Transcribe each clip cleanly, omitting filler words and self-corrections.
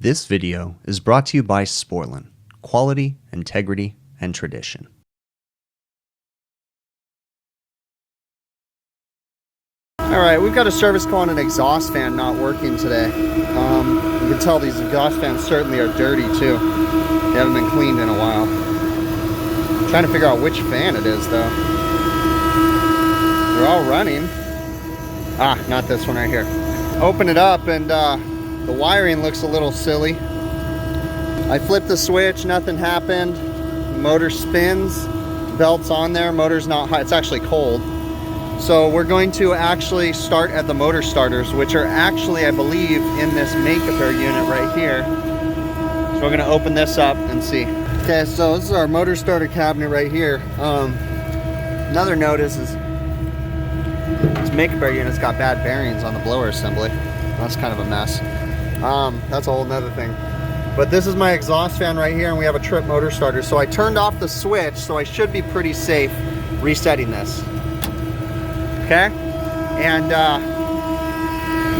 This video is brought to you by Sporlan, quality, integrity, and tradition. Alright, we've got a service call on an exhaust fan not working today. You can tell these exhaust fans certainly are dirty too. They haven't been cleaned in a while. I'm trying to figure out which fan it is though. They're all running. Ah, not this one right here. Open it up and the wiring looks a little silly. I flipped the switch, nothing happened. Motor spins, belt's on there, motor's not hot, it's actually cold. So we're going to actually start at the motor starters, which are actually, I believe, in this make-repair unit right here. So we're gonna open this up and see. Okay, so this is our motor starter cabinet right here. Another note is this make-repair unit's got bad bearings on the blower assembly. That's kind of a mess. That's a whole nother thing. But this is my exhaust fan right here, and we have a trip motor starter. So I turned off the switch, so I should be pretty safe resetting this. Okay? And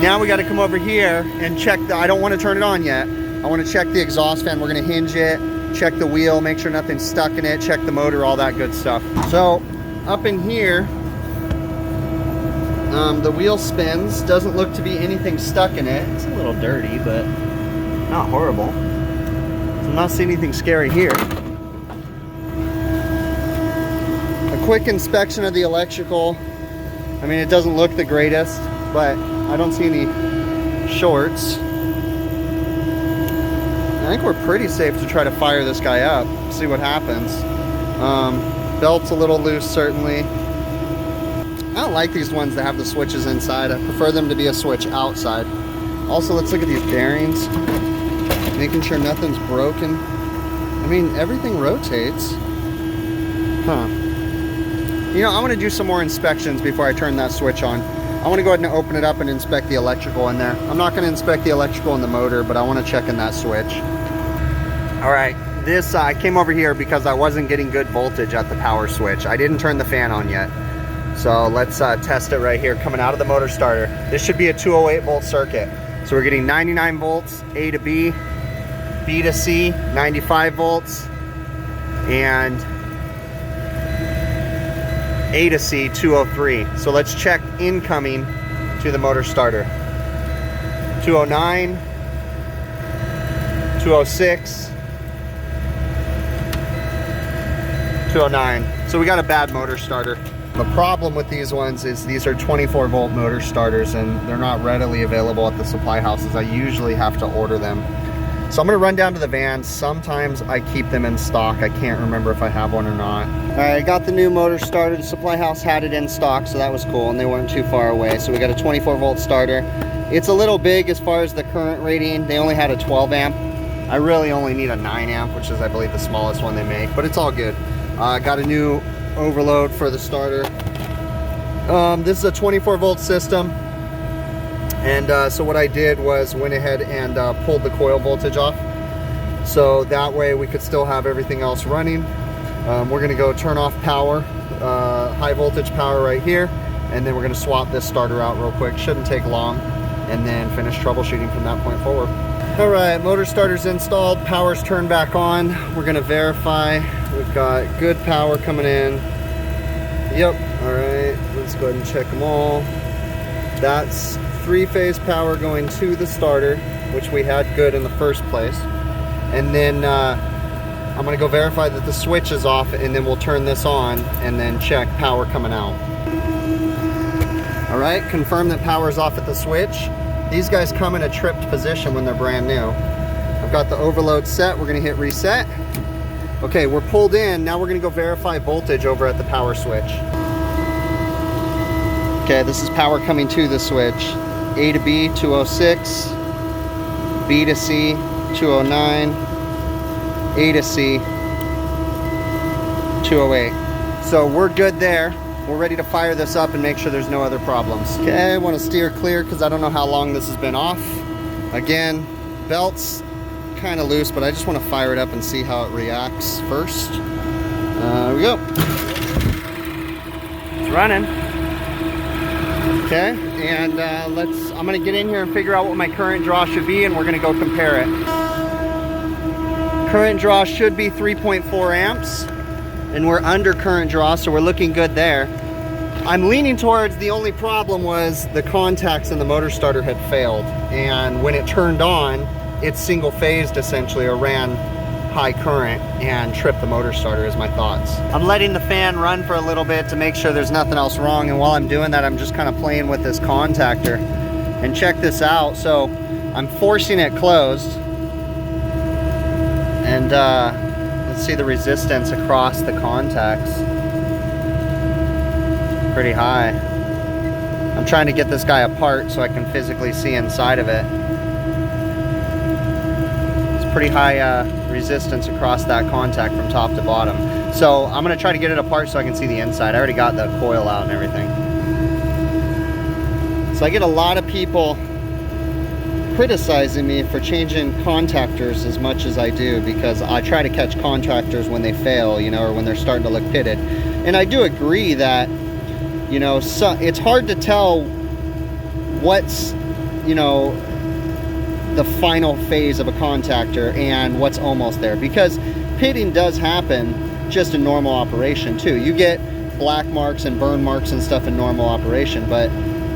now we got to come over here and check I don't want to turn it on yet. I want to check the exhaust fan. We're going to hinge it, check the wheel, make sure nothing's stuck in it, check the motor, all that good stuff. So up in here, the wheel spins. Doesn't look to be anything stuck in it. It's a little dirty, but not horrible. So I'm not seeing anything scary here. A quick inspection of the electrical. I mean, it doesn't look the greatest, but I don't see any shorts. I think we're pretty safe to try to fire this guy up, see what happens. Belt's a little loose, certainly. I don't like these ones that have the switches inside. I prefer them to be a switch outside. Also, let's look at these bearings. Making sure nothing's broken. I mean, everything rotates. Huh. You know, I want to do some more inspections before I turn that switch on. I want to go ahead and open it up and inspect the electrical in there. I'm not going to inspect the electrical in the motor, but I want to check in that switch. All right, this, I came over here because I wasn't getting good voltage at the power switch. I didn't turn the fan on yet. So let's test it right here coming out of the motor starter. This should be a 208 volt circuit. So we're getting 99 volts, A to B, B to C, 95 volts, and A to C, 203. So let's check incoming to the motor starter. 209, 206, 209. So we got a bad motor starter. The problem with these ones is these are 24 volt motor starters and they're not readily available at the supply houses. I usually have to order them. So I'm gonna run down to the van. Sometimes I keep them in stock. I can't remember if I have one or not. All right, I got the new motor starter. The supply house had it in stock, so that was cool, and they weren't too far away. So we got a 24 volt starter. It's a little big as far as the current rating. They only had a 12 amp. I really only need a 9 amp, which is I believe the smallest one they make, but it's all good. Got a new overload for the starter. This is a 24 volt system, and so what I did was went ahead and pulled the coil voltage off, so that way we could still have everything else running. We're going to go turn off power, high voltage power right here, and then we're going to swap this starter out real quick. Shouldn't take long, and then finish troubleshooting from that point forward. All right, motor starter's installed, power's turned back on. We're going to verify we've got good power coming in. Yep. All right, let's go ahead and check them all. That's 3-phase power going to the starter, which we had good in the first place. And then I'm gonna go verify that the switch is off, and then we'll turn this on and then check power coming out. All right, confirm that power is off at the switch. These guys come in a tripped position when they're brand new. I've got the overload set. We're gonna hit reset. Okay, we're pulled in. Now we're gonna go verify voltage over at the power switch. Okay, this is power coming to the switch. A to B, 206. B to C, 209. A to C, 208. So we're good there. We're ready to fire this up and make sure there's no other problems. Okay, I want to steer clear because I don't know how long this has been off. Again, belt's kind of loose, but I just want to fire it up and see how it reacts first. There we go. It's running. Okay, and let's I'm gonna get in here and figure out what my current draw should be, and we're gonna go compare it. Current draw should be 3.4 amps, and we're under current draw, so we're looking good there. I'm leaning towards the only problem was the contacts in the motor starter had failed, and when it turned on, it single phased essentially, or ran high current and tripped the motor starter is my thoughts. I'm letting the fan run for a little bit to make sure there's nothing else wrong, and while I'm doing that, I'm just kind of playing with this contactor. And check this out. So I'm forcing it closed, and let's see the resistance across the contacts. Pretty high. I'm trying to get this guy apart so I can physically see inside of it. It's pretty high resistance across that contact from top to bottom. So I'm gonna try to get it apart so I can see the inside. I already got the coil out and everything. So I get a lot of people criticizing me for changing contactors as much as I do, because I try to catch contactors when they fail, you know, or when they're starting to look pitted. And I do agree that, you know, so it's hard to tell what's, you know, the final phase of a contactor and what's almost there, because pitting does happen just in normal operation too. You get black marks and burn marks and stuff in normal operation, but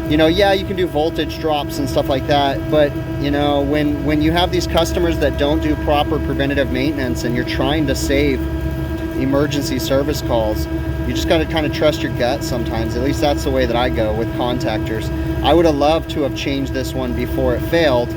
you know, yeah, you can do voltage drops and stuff like that, but you know, when you have these customers that don't do proper preventative maintenance and you're trying to save emergency service calls, you just got to kind of trust your gut sometimes. At least that's the way that I go with contactors. I would have loved to have changed this one before it failed.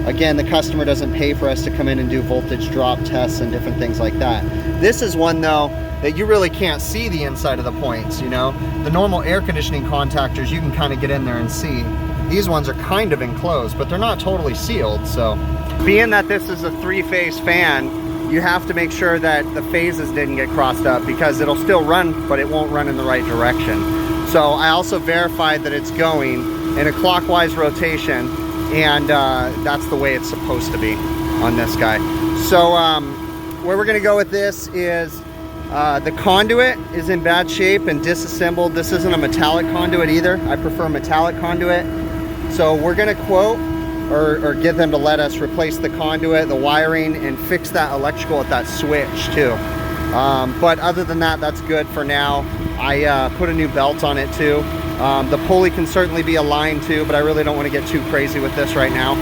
Again, the customer doesn't pay for us to come in and do voltage drop tests and different things like that. This is one though that you really can't see the inside of the points, you know. The normal air conditioning contactors, you can kind of get in there and see. These ones are kind of enclosed, but they're not totally sealed. So being that this is a 3-phase fan, you have to make sure that the phases didn't get crossed up, because it'll still run, but it won't run in the right direction. So I also verified that it's going in a clockwise rotation, and that's the way it's supposed to be on this guy. So where we're gonna go with this is the conduit is in bad shape and disassembled. This isn't a metallic conduit either. I prefer metallic conduit. So we're gonna quote or get them to let us replace the conduit, the wiring, and fix that electrical at that switch too. But other than that, that's good for now. I put a new belt on it too. The pulley can certainly be aligned too, but I really don't want to get too crazy with this right now.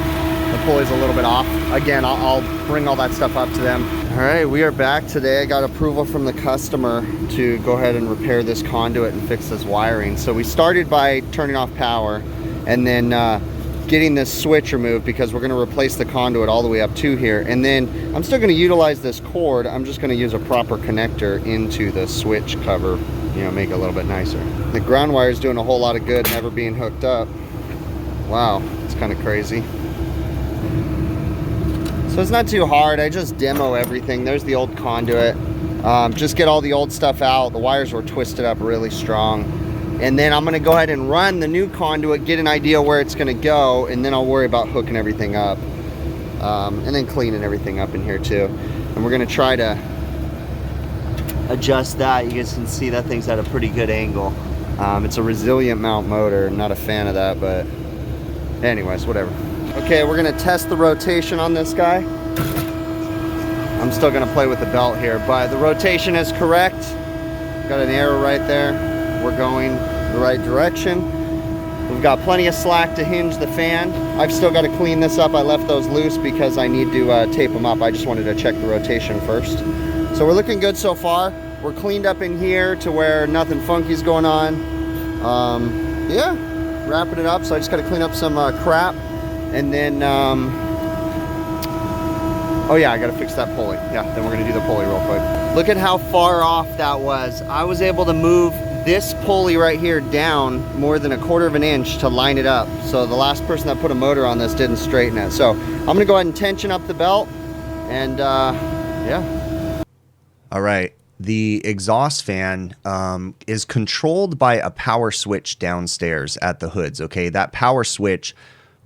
The pulley's a little bit off. Again, I'll bring all that stuff up to them. All right, we are back today. I got approval from the customer to go ahead and repair this conduit and fix this wiring. So we started by turning off power, and then getting this switch removed, because we're going to replace the conduit all the way up to here. And then I'm still going to utilize this cord. I'm just going to use a proper connector into the switch cover, you know, make it a little bit nicer. The ground wire is doing a whole lot of good never being hooked up. Wow, it's kind of crazy. So it's not too hard. I just demo everything. There's the old conduit. Just get all the old stuff out. The wires were twisted up really strong. And then I'm gonna go ahead and run the new conduit, get an idea where it's gonna go, and then I'll worry about hooking everything up. And then cleaning everything up in here too. And we're gonna try to adjust that. You guys can see that thing's at a pretty good angle. It's a resilient mount motor. I'm not a fan of that, but anyways, whatever. Okay, we're gonna test the rotation on this guy. I'm still gonna play with the belt here, but the rotation is correct. Got an arrow right there. We're going the right direction. We've got plenty of slack to hinge the fan. I've still got to clean this up. I left those loose because I need to tape them up. I just wanted to check the rotation first. So we're looking good so far. We're cleaned up in here to where nothing funky's going on. Yeah, wrapping it up. So I just got to clean up some crap. And then, oh yeah, I got to fix that pulley. Yeah, then we're going to do the pulley real quick. Look at how far off that was. I was able to move this pulley right here down more than 1/4 inch to line it up. So the last person that put a motor on this didn't straighten it. So I'm gonna go ahead and tension up the belt, and yeah. All right, the exhaust fan is controlled by a power switch downstairs at the hoods. Okay, that power switch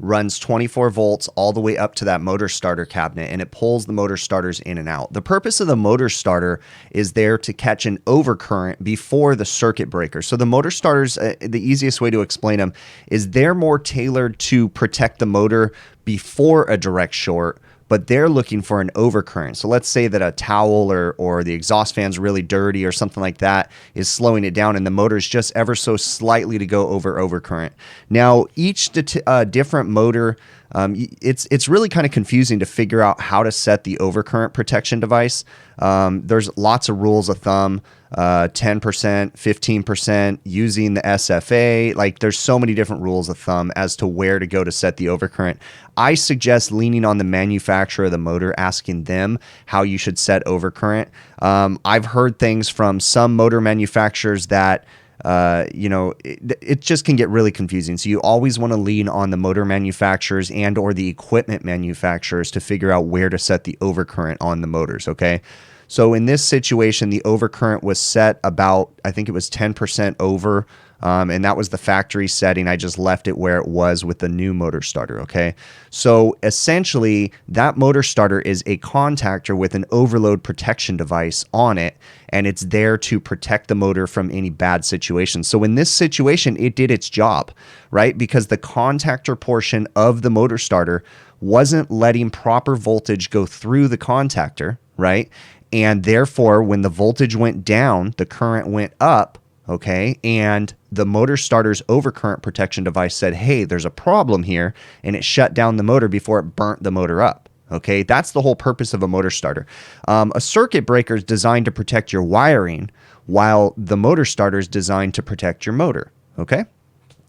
runs 24 volts all the way up to that motor starter cabinet, and it pulls the motor starters in and out. The purpose of the motor starter is there to catch an overcurrent before the circuit breaker. So the motor starters, the easiest way to explain them is they're more tailored to protect the motor before a direct short, but they're looking for an overcurrent. So let's say that a towel or the exhaust fan's really dirty or something like that is slowing it down, and the motor's just ever so slightly to go over overcurrent. Now, each different motor, it's really kind of confusing to figure out how to set the overcurrent protection device. There's lots of rules of thumb, 10%, 15%, using the SFA. Like, there's so many different rules of thumb as to where to go to set the overcurrent. I suggest leaning on the manufacturer of the motor, asking them how you should set overcurrent. I've heard things from some motor manufacturers that it just can get really confusing. So you always want to lean on the motor manufacturers and or the equipment manufacturers to figure out where to set the overcurrent on the motors, okay? So in this situation, the overcurrent was set about, I think it was 10% over, and that was the factory setting. I just left it where it was with the new motor starter, okay? So essentially, that motor starter is a contactor with an overload protection device on it, and it's there to protect the motor from any bad situations. So in this situation, it did its job, right? Because the contactor portion of the motor starter wasn't letting proper voltage go through the contactor, right? And therefore, when the voltage went down, the current went up, okay? And the motor starter's overcurrent protection device said, hey, there's a problem here, and it shut down the motor before it burnt the motor up, okay? That's the whole purpose of a motor starter. A circuit breaker is designed to protect your wiring, while the motor starter is designed to protect your motor, okay?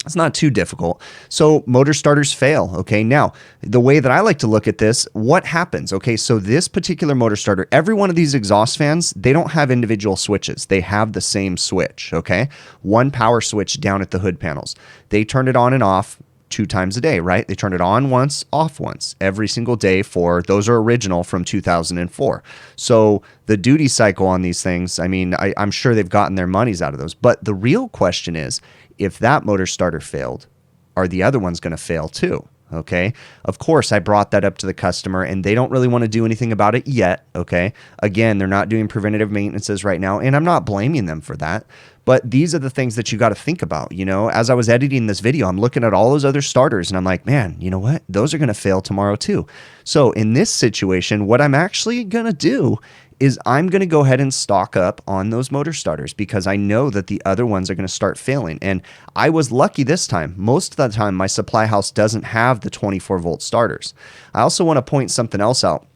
It's not too difficult. So motor starters fail. Okay. Now, the way that I like to look at this, what happens? Okay. So this particular motor starter, every one of these exhaust fans, they don't have individual switches. They have the same switch. Okay. One power switch down at the hood panels. They turn it on and off 2 times a day, right? They turn it on once, off once, every single day for, those are original from 2004. So the duty cycle on these things, I mean, I'm sure they've gotten their monies out of those. But the real question is, if that motor starter failed, are the other ones going to fail too? Okay. Of course, I brought that up to the customer, and they don't really want to do anything about it yet. Okay. Again, they're not doing preventative maintenances right now, and I'm not blaming them for that. But these are the things that you got to think about. You know, as I was editing this video, I'm looking at all those other starters, and I'm like, man, you know what? Those are going to fail tomorrow too. So in this situation, what I'm actually going to do is I'm going to go ahead and stock up on those motor starters, because I know that the other ones are going to start failing. And I was lucky this time. Most of the time, my supply house doesn't have the 24 volt starters. I also want to point something else out.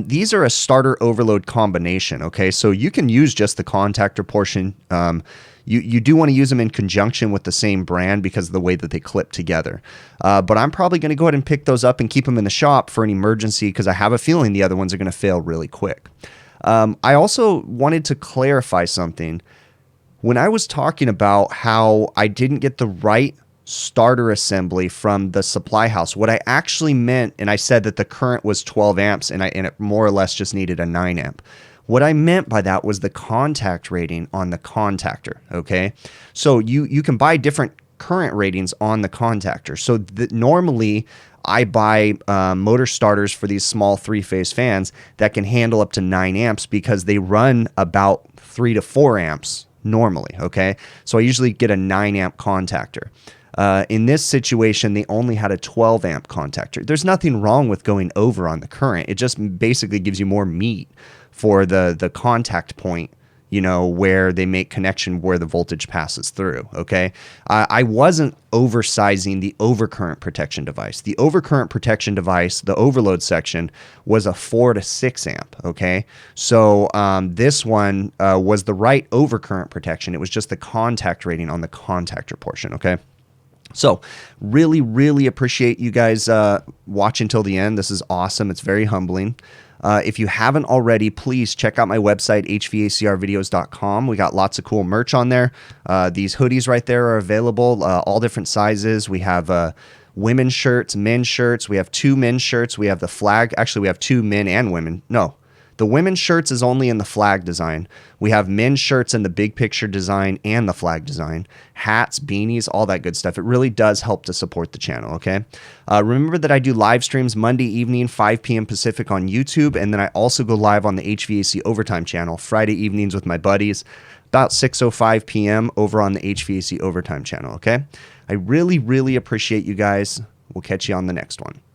These are a starter overload combination, okay? So you can use just the contactor portion. You do want to use them in conjunction with the same brand because of the way that they clip together. But I'm probably going to go ahead and pick those up and keep them in the shop for an emergency, because I have a feeling the other ones are going to fail really quick. I also wanted to clarify something. When I was talking about how I didn't get the right starter assembly from the supply house, what I actually meant, and I said that the current was 12 amps and it more or less just needed a 9 amp. What I meant by that was the contact rating on the contactor, okay? So you can buy different current ratings on the contactor. So normally I buy motor starters for these small 3-phase fans that can handle up to 9 amps because they run about 3 to 4 amps normally, okay? So I usually get a 9 amp contactor. In this situation, they only had a 12 amp contactor. There's nothing wrong with going over on the current. It just basically gives you more meat for the contact point, you know, where they make connection where the voltage passes through, okay? I wasn't oversizing the overcurrent protection device. The overcurrent protection device, the overload section, was a 4 to 6 amp, okay? So this one was the right overcurrent protection. It was just the contact rating on the contactor portion, okay? So really, really appreciate you guys watching till the end. This is awesome. It's very humbling. If you haven't already, please check out my website, hvacrvideos.com. We got lots of cool merch on there. These hoodies right there are available, all different sizes. We have women's shirts, men's shirts. We have 2 men's shirts. We have the flag. Actually, we have 2 men and women. No, The women's shirts is only in the flag design. We have men's shirts in the big picture design and the flag design. Hats, beanies, all that good stuff. It really does help to support the channel, okay? Remember that I do live streams Monday evening, 5 p.m. Pacific on YouTube, and then I also go live on the HVAC Overtime channel Friday evenings with my buddies, about 6:05 p.m. over on the HVAC Overtime channel, okay? I really, really appreciate you guys. We'll catch you on the next one.